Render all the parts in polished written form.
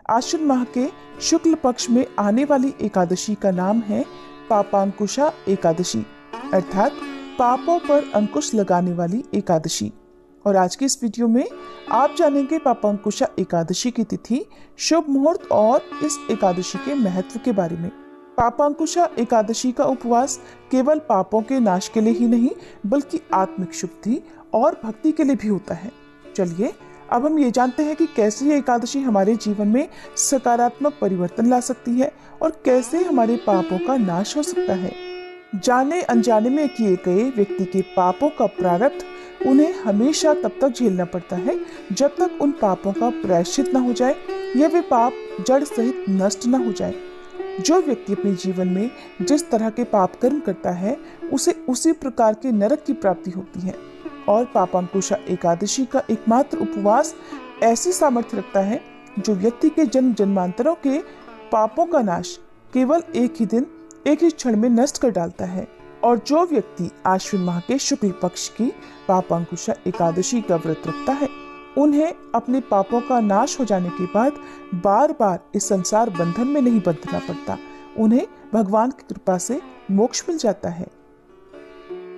आश्विन माह के शुक्ल पक्ष में आने वाली एकादशी का नाम है पापांकुशा एकादशी, अर्थात पापों पर अंकुश लगाने वाली एकादशी। और आज की इस वीडियो में आप जानेंगे पापांकुशा एकादशी की तिथि, शुभ मुहूर्त और इस एकादशी के महत्व के बारे में। पापांकुशा एकादशी का उपवास केवल पापों के नाश के लिए ही नहीं बल्कि आत्मिक शुद्धि और भक्ति के लिए भी होता है। चलिए अब हम ये जानते हैं कि कैसे ये एकादशी हमारे जीवन में सकारात्मक परिवर्तन ला सकती है और कैसे हमारे पापों का नाश हो सकता है। जाने अनजाने में किए गए व्यक्ति के पापों का प्रारब्ध उन्हें हमेशा तब तक झेलना पड़ता है जब तक उन पापों का प्रायश्चित न हो जाए या वे पाप जड़ सहित नष्ट न हो जाए। जो व्यक्ति अपने जीवन में जिस तरह के पाप कर्म करता है उसे उसी प्रकार के नरक की प्राप्ति होती है। और पापांकुशा एकादशी का एकमात्र उपवास ऐसी सामर्थ्य रखता है जो व्यक्ति के जन्म जन्मांतरों के पापों का नाश केवल एक ही दिन, एक ही क्षण में नष्ट कर डालता है। और जो व्यक्ति आश्विन माह के शुक्ल पक्ष की पापांकुशा एकादशी का व्रत रखता है उन्हें अपने पापों का नाश हो जाने के बाद बार बार इस संसार बंधन में नहीं बंधना पड़ता, उन्हें भगवान की कृपा से मोक्ष मिल जाता है।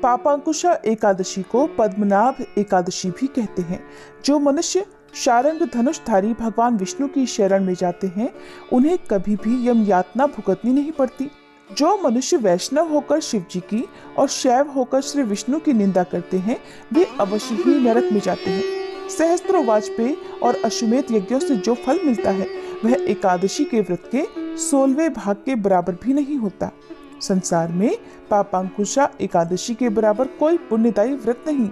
पापांकुशा एकादशी को पद्मनाभ एकादशी भी कहते हैं। जो मनुष्य शारंग धनुषधारी भगवान विष्णु की शरण में जाते हैं उन्हें कभी भी यम यातना भुगतनी नहीं पड़ती। जो मनुष्य वैष्णव होकर शिव जी की और शैव होकर श्री विष्णु की निंदा करते हैं वे अवश्य ही नरक में जाते हैं। सहस्त्रों वाजपेयी और अश्वमेध यज्ञों से जो फल मिलता है वह एकादशी के व्रत के 16वें भाग के बराबर भी नहीं होता। संसार में पापांकुशा एकादशी के बराबर कोई पुण्यदायी व्रत नहीं,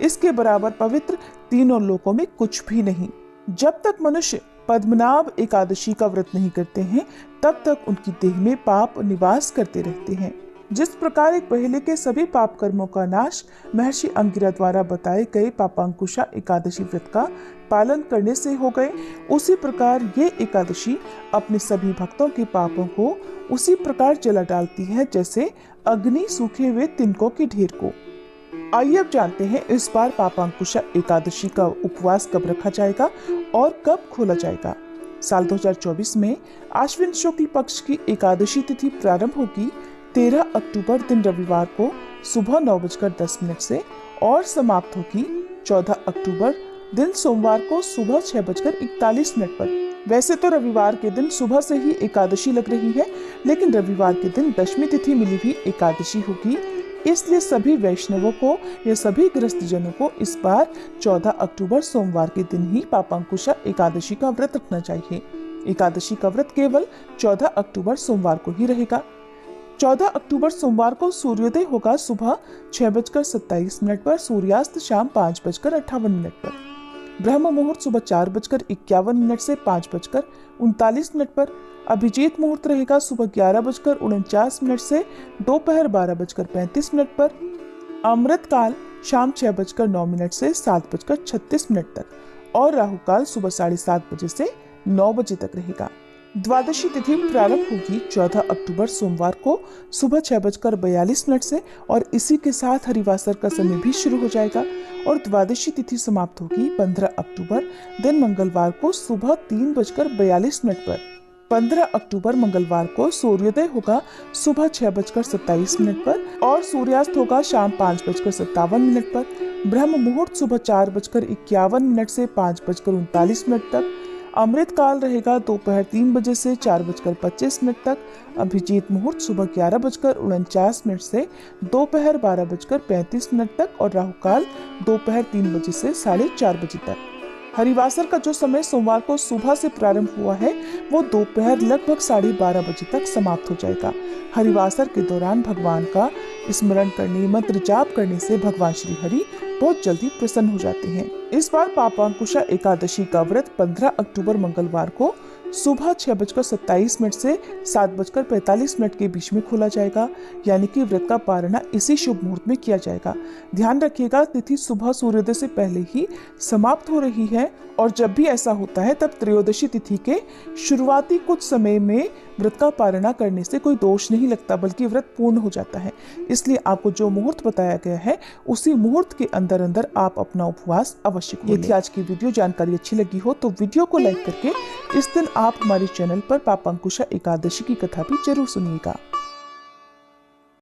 इसके बराबर पवित्र तीनों लोकों में कुछ भी नहीं। जब तक मनुष्य पद्मनाभ एकादशी का व्रत नहीं करते हैं तब तक उनकी देह में पाप निवास करते रहते हैं। जिस प्रकार एक पहले के सभी पाप कर्मों का नाश महर्षि अंगिरा द्वारा बताए गए पापांकुशा एकादशी व्रत का पालन करने से हो गए, उसी प्रकार ये एकादशी अपने सभी भक्तों के पापों को उसी प्रकार जला डालती है जैसे अग्नि सूखे हुए तिनकों के ढेर को। आइए अब जानते हैं इस बार पापांकुशा एकादशी का उपवास कब रखा जाएगा और कब खोला जाएगा। साल 2024 में आश्विन शुक्ल पक्ष की एकादशी तिथि प्रारंभ होगी 13 अक्टूबर दिन रविवार को सुबह 9:10 से और समाप्त होगी 14 अक्टूबर दिन सोमवार को सुबह 6:41 पर। वैसे तो रविवार के दिन सुबह से ही एकादशी लग रही है, लेकिन रविवार के दिन दशमी तिथि मिली हुई एकादशी होगी, इसलिए सभी वैष्णवों को या सभी गृहस्थ जनों को इस बार 14 अक्टूबर सोमवार के दिन ही पापांकुशा एकादशी का व्रत रखना चाहिए। एकादशी का व्रत केवल 14 अक्टूबर सोमवार को ही रहेगा। 14 अक्टूबर सोमवार को सूर्योदय होगा सुबह 6:27 पर, सूर्यास्त शाम 5:58 पर। ब्रह्म मुहूर्त सुबह 4:51 से 5:39 पर। अभिजीत मुहूर्त रहेगा सुबह 11:49 से दोपहर 12:35 पर। अमृत काल शाम 6:09 से 7:36 तक और राहु काल सुबह 7:30 बजे से 9 बजे तक रहेगा। द्वादशी तिथि प्रारंभ होगी 14 अक्टूबर सोमवार को सुबह 6:42 से और इसी के साथ हरिवासर का समय भी शुरू हो जाएगा और द्वादशी तिथि समाप्त होगी 15 अक्टूबर दिन मंगलवार को सुबह 3:42 पर। 15 अक्टूबर मंगलवार को सूर्योदय होगा सुबह 6:27 पर और सूर्यास्त होगा शाम 5:57 पर। ब्रह्म मुहूर्त सुबह 4:51 से 5:39 तक। अमृत काल रहेगा दोपहर 3 बजे से 4:25 तक। अभिजीत मुहूर्त सुबह 11:49 से दोपहर 12:35 तक और राहु काल दोपहर 3 बजे से 4:30 बजे तक। हरिवासर का जो समय सोमवार को सुबह से प्रारंभ हुआ है वो दोपहर लगभग 12:30 बजे तक समाप्त हो जाएगा। हरिवासर के दौरान भगवान का स्मरण करने, मंत्र जाप करने से भगवान श्री हरि बहुत जल्दी प्रसन्न हो जाते हैं। इस बार पापांकुशा एकादशी का व्रत 15 अक्टूबर मंगलवार को सुबह 6:27 से 7:45 के बीच में खोला जाएगा, यानी कि व्रत का पारणा इसी शुभ मुहूर्त में किया जाएगा। ध्यान रखिएगा तिथि सुबह सूर्योदय से पहले ही समाप्त हो रही है और जब भी ऐसा होता है तब त्रयोदशी तिथि के शुरुआती कुछ समय में व्रत का पारणा करने से कोई दोष नहीं लगता, बल्कि व्रत पूर्ण हो जाता है। इसलिए आपको जो मुहूर्त बताया गया है उसी मुहूर्त के अंदर अंदर आप अपना उपवास अवश्य करें। यदि आज की वीडियो जानकारी अच्छी लगी हो तो वीडियो को लाइक करके इस दिन आप हमारे चैनल पर पापांकुशा एकादशी की कथा भी जरूर सुनिएगा।